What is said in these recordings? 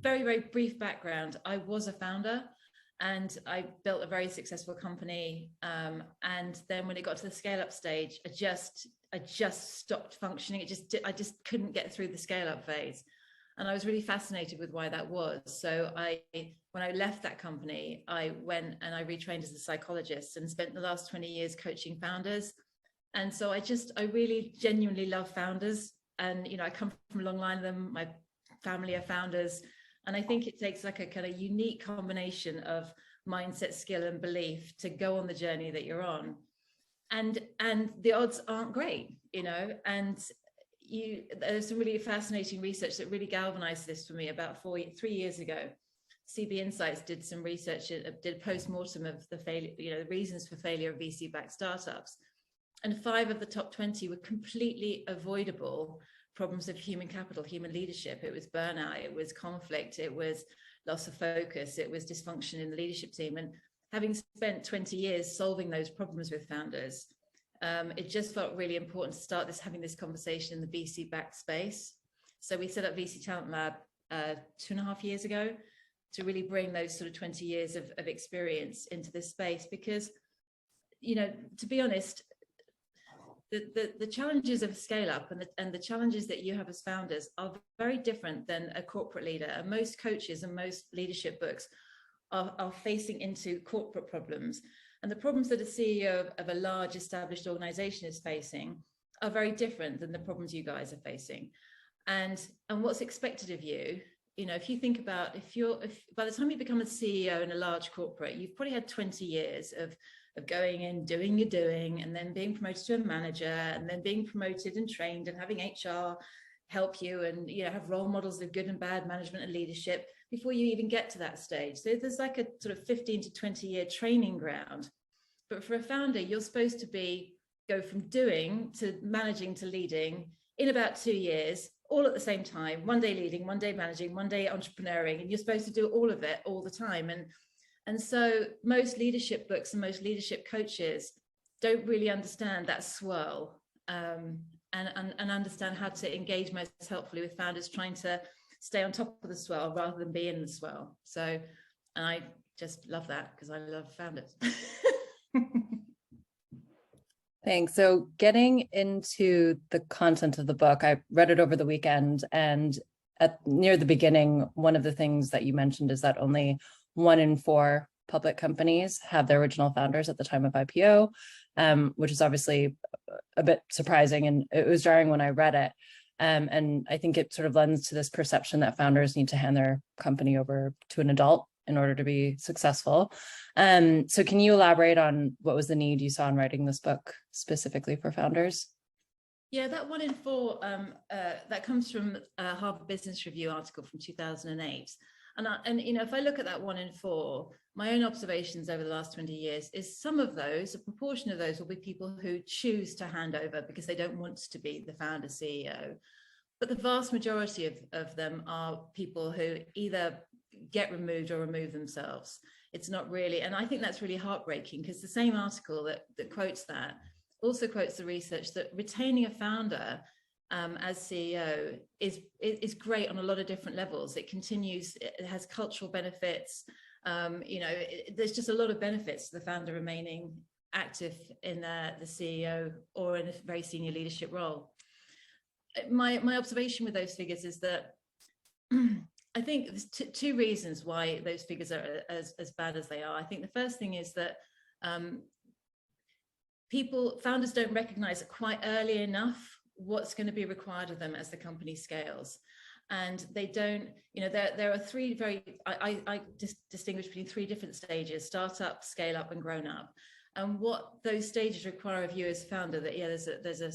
very, very brief background. I was a founder and I built a very successful company. And then when it got to the scale up stage, I just stopped functioning. I just couldn't get through the scale up phase. And I was really fascinated with why that was. So when I left that company, I went and I retrained as a psychologist and spent the last 20 years coaching founders. And so I really genuinely love founders. And, I come from a long line of them. My family are founders. And I think it takes like a kind of unique combination of mindset, skill, and belief to go on the journey that you're on. And the odds aren't great, and there's some really fascinating research that really galvanized this for me about 3 years ago. CB Insights did some research, did a post-mortem of the failure, the reasons for failure of VC-backed startups. And 5 of the top 20 were completely avoidable problems of human capital, human leadership. It was burnout, it was conflict, it was loss of focus, it was dysfunction in the leadership team. And having spent 20 years solving those problems with founders, it just felt really important to start having this conversation in the VC-backed space. So we set up VC Talent Lab 2.5 years ago to really bring those sort of 20 years of experience into this space, because, to be honest, the challenges of scale up and the challenges that you have as founders are very different than a corporate leader. And most coaches and most leadership books are facing into corporate problems. And the problems that a CEO of a large established organization is facing are very different than the problems you guys are facing. And what's expected of you, if you think about, if by the time you become a CEO in a large corporate, you've probably had 20 years of going in, doing your doing, and then being promoted to a manager, and then being promoted and trained and having HR help you and, have role models of good and bad management and leadership before you even get to that stage. So there's like a sort of 15 to 20 year training ground. But for a founder, you're supposed to go from doing to managing to leading in about 2 years, all at the same time, one day leading, one day managing, one day entrepreneuring, and you're supposed to do all of it all the time. And so most leadership books and most leadership coaches don't really understand that swirl, and understand how to engage most helpfully with founders trying to stay on top of the swirl rather than be in the swirl. So, and I just love that because I love founders. Thanks. So getting into the content of the book, I read it over the weekend, and near the beginning, one of the things that you mentioned is that only 1 in 4 public companies have their original founders at the time of IPO, which is obviously a bit surprising, and it was jarring when I read it. And I think it sort of lends to this perception that founders need to hand their company over to an adult in order to be successful. So can you elaborate on what was the need you saw in writing this book specifically for founders? Yeah, that 1 in 4, that comes from a Harvard Business Review article from 2008. And if I look at that 1 in 4, my own observations over the last 20 years is some of those, a proportion of those will be people who choose to hand over because they don't want to be the founder CEO. But the vast majority of them are people who either get removed or remove themselves. It's not really, and I think that's really heartbreaking, because the same article that quotes that also quotes the research that retaining a founder as CEO is great on a lot of different levels. It has cultural benefits. There's just a lot of benefits to the founder remaining active in the CEO or in a very senior leadership role. My observation with those figures is that I think there's two reasons why those figures are as bad as they are. I think the first thing is that founders don't recognize quite early enough what's going to be required of them as the company scales. And they don't, there are I distinguish between 3 different stages: startup, scale up, and grown up. And what those stages require of you as founder, there's a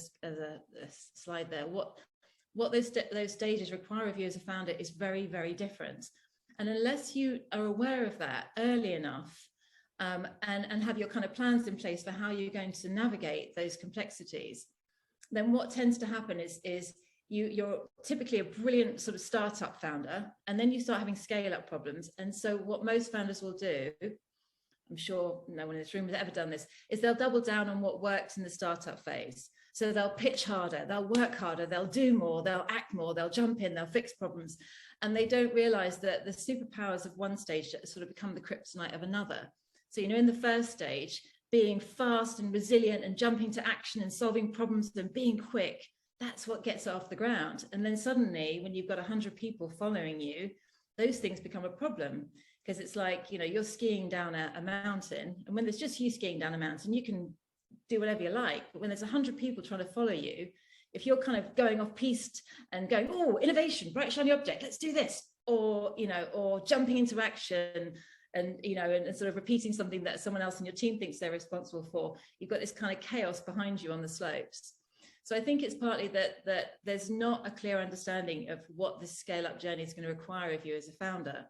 slide there. What those stages require of you as a founder is very, very different. And unless you are aware of that early enough, and have your kind of plans in place for how you're going to navigate those complexities, then what tends to happen is you're typically a brilliant sort of startup founder, and then you start having scale up problems. And so what most founders will do, I'm sure no one in this room has ever done this, is they'll double down on what worked in the startup phase. So they'll pitch harder, they'll work harder, they'll do more, they'll act more, they'll jump in, they'll fix problems. And they don't realize that the superpowers of one stage sort of become the kryptonite of another. So, in the first stage, being fast and resilient and jumping to action and solving problems and being quick, that's what gets it off the ground. And then suddenly, when you've got 100 people following you, those things become a problem, because it's like, you're skiing down a mountain, and when there's just you skiing down a mountain, you can do whatever you like. But when there's 100 people trying to follow you, if you're kind of going off piste and going, oh, innovation, bright shiny object, let's do this, or jumping into action and sort of repeating something that someone else in your team thinks they're responsible for, you've got this kind of chaos behind you on the slopes. So I think it's partly that there's not a clear understanding of what this scale-up journey is going to require of you as a founder.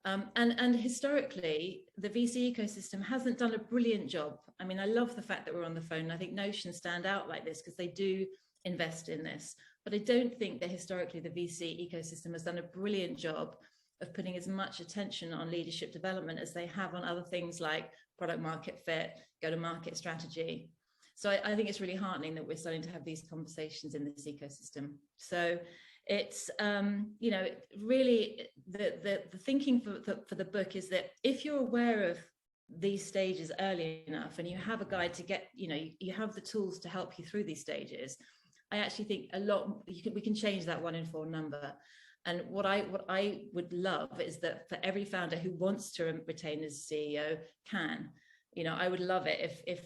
And historically, the VC ecosystem hasn't done a brilliant job. I mean, I love the fact that we're on the phone. I think Notion stand out like this because they do invest in this. But I don't think that historically the VC ecosystem has done a brilliant job of putting as much attention on leadership development as they have on other things like product market fit, go-to-market strategy. So I think it's really heartening that we're starting to have these conversations in this ecosystem. So it's, really the thinking for the book is that if you're aware of these stages early enough and you have a guide to get, you have the tools to help you through these stages, I actually think we can change that 1 in 4 number. And what I would love is that for every founder who wants to retain as CEO can, I would love it if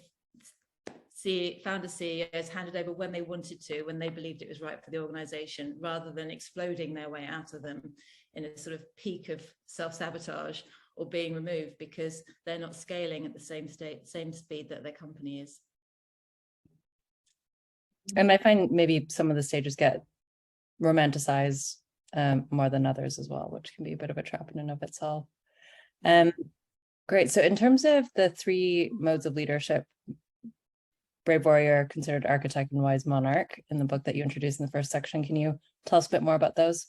founder CEOs handed over when they wanted to, when they believed it was right for the organization, rather than exploding their way out of them in a sort of peak of self-sabotage or being removed because they're not scaling at the same speed that their company is. And I find maybe some of the stages get romanticized more than others as well, which can be a bit of a trap in and of itself. Great. So in terms of the 3 modes of leadership, brave warrior, considered architect, and wise monarch in the book that you introduced in the first section, can you tell us a bit more about those?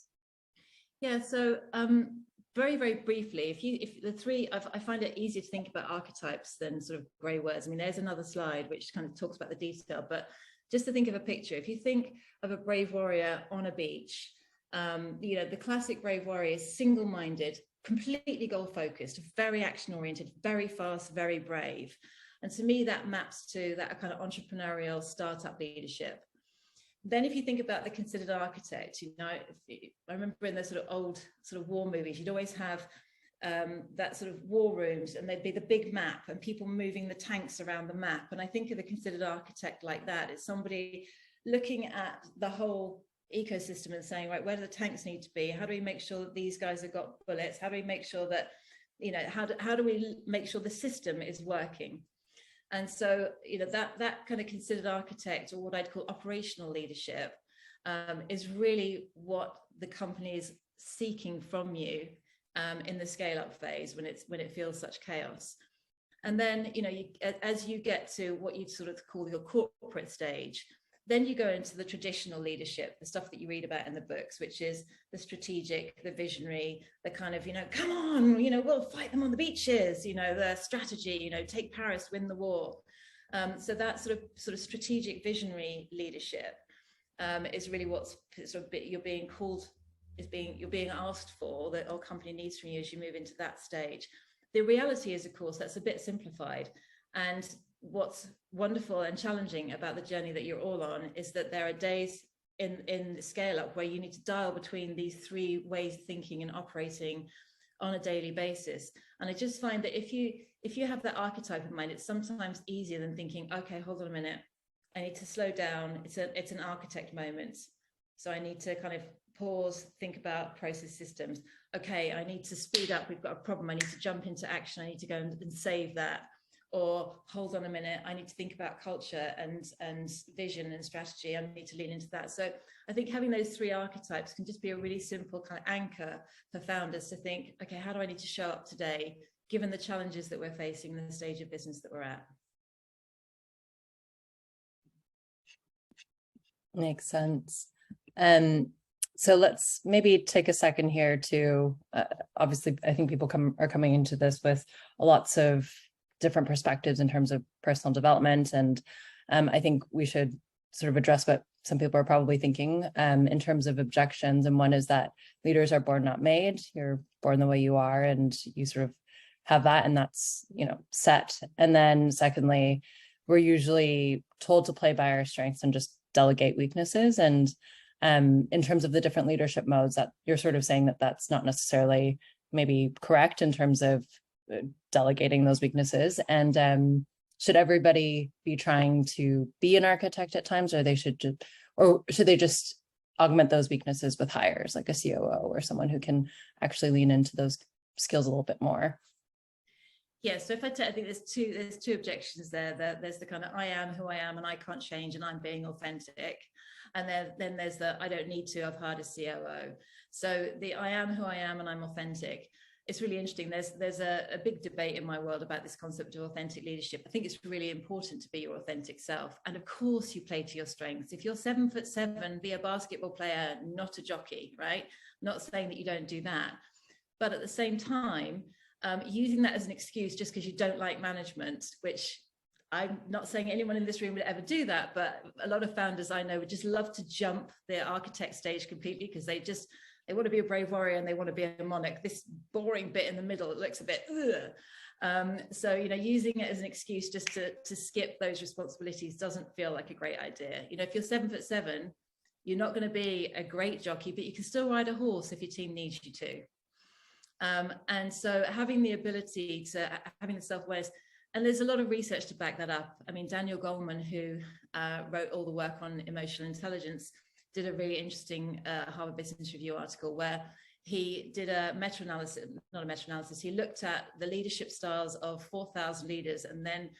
Yeah, so very, very briefly, if the 3, I find it easier to think about archetypes than sort of grey words. I mean, there's another slide which kind of talks about the detail, but just to think of a picture, if you think of a brave warrior on a beach, the classic brave warrior is single-minded, completely goal-focused, very action-oriented, very fast, very brave. And to me, that maps to that kind of entrepreneurial startup leadership. Then if you think about the considered architect, I remember in the sort of old sort of war movies, you'd always have that sort of war rooms, and there'd be the big map and people moving the tanks around the map. And I think of the considered architect like that. It's somebody looking at the whole ecosystem and saying, right, where do the tanks need to be? How do we make sure that these guys have got bullets? How do we make sure that, how do we make sure the system is working? And so, that kind of considered architect, or what I'd call operational leadership, is really what the company is seeking from you in the scale-up phase when it feels such chaos. And then, as you get to what you'd sort of call your corporate stage, then you go into the traditional leadership, the stuff that you read about in the books, which is the strategic, the visionary, the kind of, come on, we'll fight them on the beaches, the strategy, take Paris, win the war. So that sort of strategic, visionary leadership is really what's sort of you're being asked for, that our company needs from you as you move into that stage. The reality is, of course, that's a bit simplified. And what's wonderful and challenging about the journey that you're all on is that there are days in the scale up where you need to dial between these 3 ways of thinking and operating on a daily basis. And I just find that if you have that archetype in mind, it's sometimes easier than thinking, okay, hold on a minute, I need to slow down. It's an architect moment. So I need to kind of pause, think about process systems. Okay, I need to speed up. We've got a problem. I need to jump into action. I need to go and save that. Or hold on a minute, I need to think about culture and vision and strategy. I need to lean into that. So I think having those 3 archetypes can just be a really simple kind of anchor for founders to think, okay, how do I need to show up today, given the challenges that we're facing in the stage of business that we're at? Makes sense. So let's maybe take a second here to, obviously, I think people are coming into this with lots of different perspectives in terms of personal development. And I think we should sort of address what some people are probably thinking in terms of objections. And one is that leaders are born, not made. You're born the way you are, and you sort of have that, and that's, set. And then secondly, we're usually told to play by our strengths and just delegate weaknesses. And in terms of the different leadership modes, that you're sort of saying that that's not necessarily maybe correct in terms of delegating those weaknesses. And should everybody be trying to be an architect at times, or should they just augment those weaknesses with hires like a COO or someone who can actually lean into those skills a little bit more? Yeah, so if I think there's two objections there. There's the kind of I am who I am and I can't change and I'm being authentic. And then there's the I don't need to, I've hired a COO. So the I am who I am and I'm authentic. It's really interesting. There's a big debate in my world about this concept of authentic leadership. I think it's really important to be your authentic self. And of course you play to your strengths. If you're 7'7", be a basketball player, not a jockey, right? Not saying that you don't do that. But at the same time, using that as an excuse just because you don't like management, which I'm not saying anyone in this room would ever do that, but a lot of founders I know would just love to jump the architect stage completely because they want to be a brave warrior and they want to be a monarch. This boring bit in the middle, it looks a bit so using it as an excuse just to skip those responsibilities doesn't feel like a great idea. If you're 7'7", you're not going to be a great jockey, but you can still ride a horse if your team needs you to. And so having the ability to having the self-awareness, and there's a lot of research to back that up. I mean, Daniel Goleman, who wrote all the work on emotional intelligence, did a really interesting Harvard Business Review article where he did a meta-analysis, not a meta-analysis, he looked at the leadership styles of 4,000 leaders and then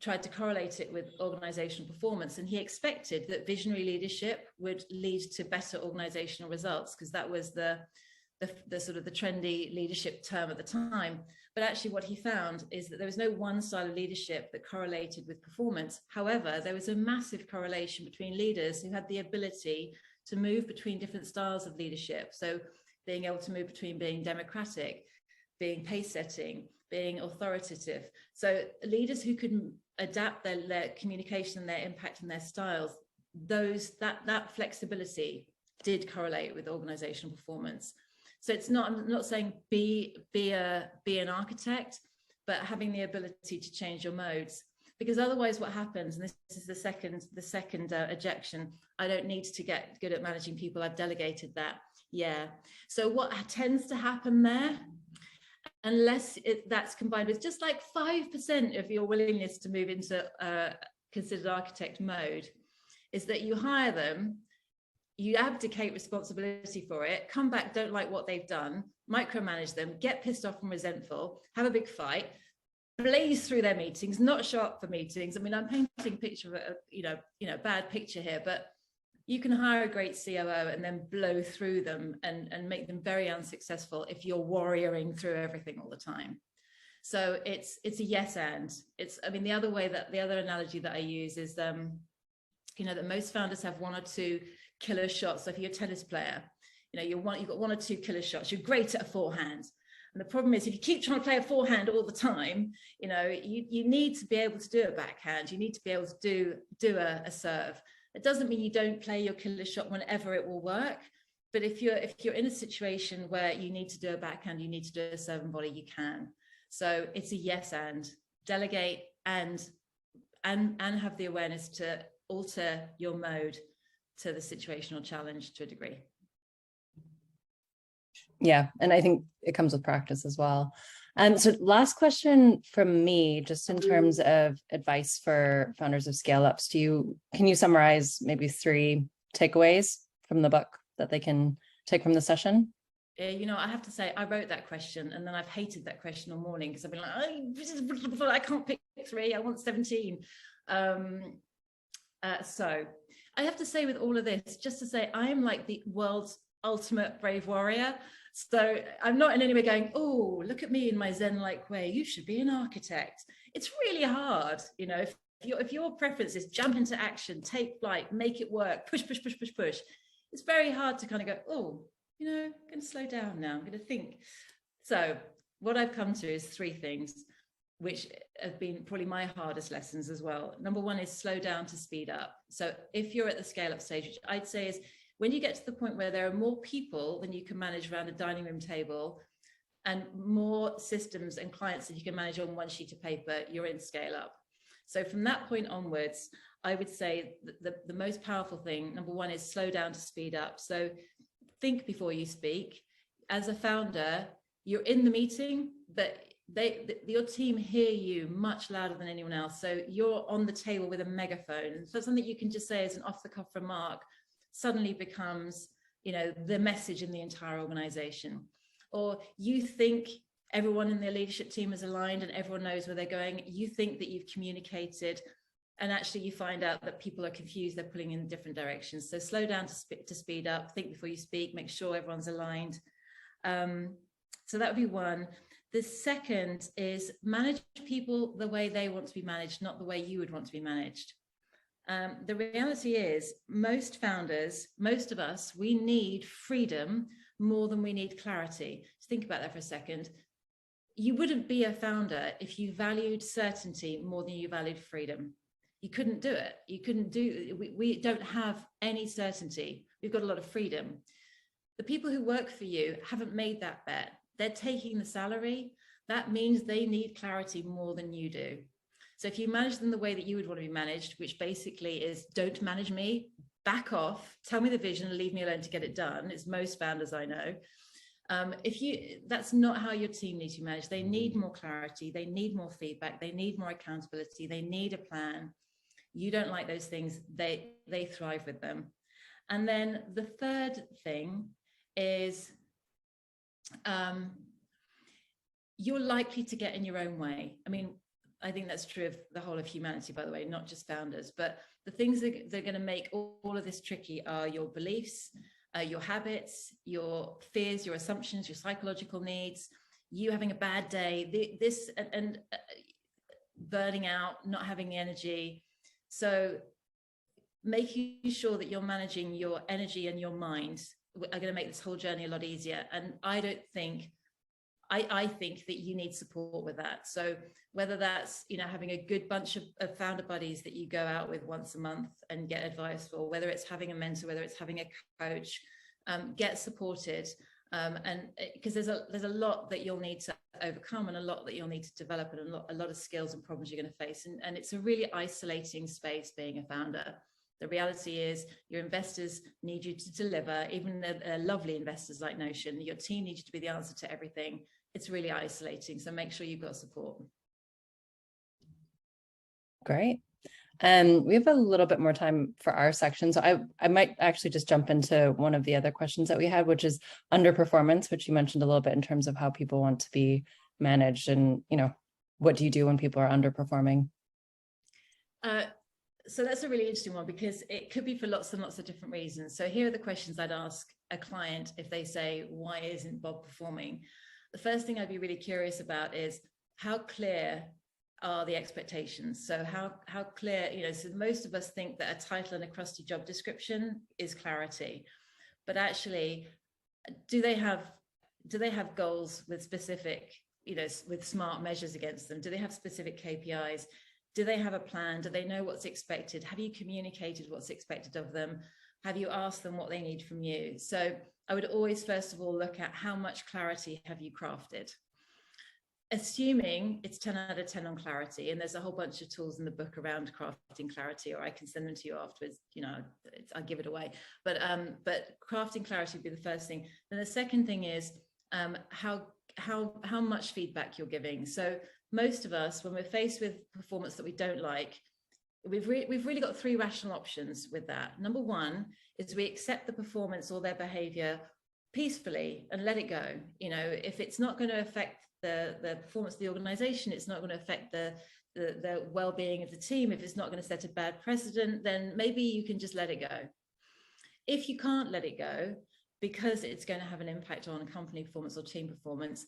tried to correlate it with organizational performance. And he expected that visionary leadership would lead to better organizational results because that was the sort of the trendy leadership term at the time. But actually what he found is that there was no one style of leadership that correlated with performance. However, there was a massive correlation between leaders who had the ability to move between different styles of leadership. So being able to move between being democratic, being pace setting, being authoritative. So leaders who could adapt their communication and their impact and their styles, that flexibility did correlate with organizational performance. So it's not, I'm not saying be an architect, but having the ability to change your modes, because otherwise what happens, and this is the second objection, I don't need to get good at managing people, I've delegated that. Yeah. So what tends to happen there, unless that's combined with just like 5% of your willingness to move into considered architect mode, is that you hire them, you abdicate responsibility for it, come back, don't like what they've done, micromanage them, get pissed off and resentful, have a big fight, blaze through their meetings, not show up for meetings. I mean, I'm painting a picture of a bad picture here, but you can hire a great COO and then blow through them and make them very unsuccessful if you're warrioring through everything all the time. So it's a yes and. The other analogy that I use is that most founders have one or two killer shots. So if you're a tennis player, you've got one or two killer shots, you're great at a forehand. And the problem is if you keep trying to play a forehand all the time, you need to be able to do a backhand, you need to be able to do a serve. It doesn't mean you don't play your killer shot whenever it will work. But if you're in a situation where you need to do a backhand, you need to do a serve and volley, you can. So it's a yes and. Delegate and have the awareness to alter your mode to the situational challenge to a degree. Yeah, and I think it comes with practice as well. So last question from me, just in terms of advice for founders of scale-ups, can you summarize maybe 3 takeaways from the book that they can take from the session? I have to say, I wrote that question and then I've hated that question all morning because I've been like, I can't pick 3, I want 17. So I have to say with all of this, just to say, I am like the world's ultimate brave warrior. So I'm not in any way going, oh, look at me in my Zen-like way, you should be an architect. It's really hard, if your preference is jump into action, take flight, make it work, push. It's very hard to kind of go, oh, I'm going to slow down now, I'm going to think. So what I've come to is 3 things. which have been probably my hardest lessons as well. Number one is slow down to speed up. So if you're at the scale up stage, which I'd say is when you get to the point where there are more people than you can manage around a dining room table and more systems and clients that you can manage on one sheet of paper, you're in scale up. So from that point onwards, I would say the most powerful thing, number one, is slow down to speed up. So think before you speak. As a founder, you're in the meeting, but your team hear you much louder than anyone else. So you're on the table with a megaphone. So something you can just say as an off-the-cuff remark suddenly becomes, the message in the entire organization. Or you think everyone in their leadership team is aligned and everyone knows where they're going. You think that you've communicated, and actually you find out that people are confused. They're pulling in different directions. So slow down to speed up. Think before you speak. Make sure everyone's aligned. So that would be one. The second is manage people the way they want to be managed, not the way you would want to be managed. The reality is most founders, most of us, we need freedom more than we need clarity. Just think about that for a second. You wouldn't be a founder if you valued certainty more than you valued freedom. You couldn't do it. We don't have any certainty. We've got a lot of freedom. The people who work for you haven't made that bet. They're taking the salary. That means they need clarity more than you do. So if you manage them the way that you would want to be managed, which basically is don't manage me, back off, tell me the vision and leave me alone to get it done. It's most founders I know. That's not how your team needs to be managed. They need more clarity. They need more feedback. They need more accountability. They need a plan. You don't like those things. They thrive with them. And then the third thing is you're likely to get in your own way. I mean, I think that's true of the whole of humanity, by the way, not just founders, but the things that are going to make all of this tricky are your beliefs, your habits, your fears, your assumptions, your psychological needs, you having a bad day, and burning out, not having the energy. So making sure that you're managing your energy and your mind are going to make this whole journey a lot easier. And I think that you need support with that. So whether that's, having a good bunch of founder buddies that you go out with once a month and get advice for, whether it's having a mentor, whether it's having a coach, get supported. And because there's a lot that you'll need to overcome and a lot that you'll need to develop and a lot of skills and problems you're going to face. And it's a really isolating space being a founder. The reality is your investors need you to deliver, even the lovely investors like Notion. Your team needs you to be the answer to everything. It's really isolating. So make sure you've got support. Great. And we have a little bit more time for our section. So I might actually just jump into one of the other questions that we had, which is underperformance, which you mentioned a little bit in terms of how people want to be managed and, what do you do when people are underperforming? So that's a really interesting one because it could be for lots and lots of different reasons. So here are the questions I'd ask a client if they say, why isn't Bob performing? The first thing I'd be really curious about is how clear are the expectations? So how clear, so most of us think that a title and a crusty job description is clarity, but actually, do they have goals with specific, with smart measures against them? Do they have specific KPIs? Do they have a plan? Do they know what's expected? Have you communicated what's expected of them? Have you asked them what they need from you? So I would always, first of all, look at how much clarity have you crafted? Assuming it's 10 out of 10 on clarity, and there's a whole bunch of tools in the book around crafting clarity, or I can send them to you afterwards, I'll give it away. But crafting clarity would be the first thing. Then the second thing is how much feedback you're giving. So most of us, when we're faced with performance that we don't like, we've really got three rational options with that. Number one is we accept the performance or their behavior peacefully and let it go. If it's not going to affect the performance of the organization, it's not going to affect the well-being of the team, if it's not going to set a bad precedent, then maybe you can just let it go. If you can't let it go because it's going to have an impact on company performance or team performance,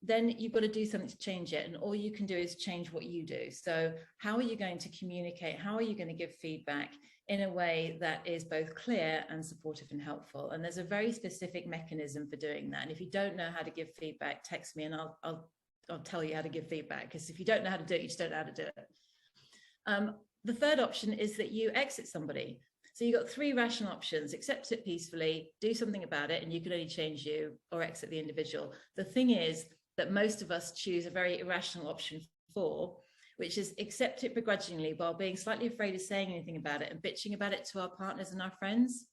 then you've got to do something to change it. And all you can do is change what you do. So how are you going to communicate? How are you going to give feedback in a way that is both clear and supportive and helpful? And there's a very specific mechanism for doing that. And if you don't know how to give feedback, text me and I'll I'll tell you how to give feedback, because if you don't know how to do it, you just don't know how to do it. The third option is that you exit somebody. So you've got three rational options: accept it peacefully, do something about it, and you can only change you, or exit the individual. The thing is that most of us choose a very irrational option 4, which is accept it begrudgingly while being slightly afraid of saying anything about it and bitching about it to our partners and our friends.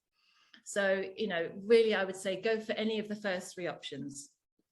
So, really, I would say go for any of the first 3 options.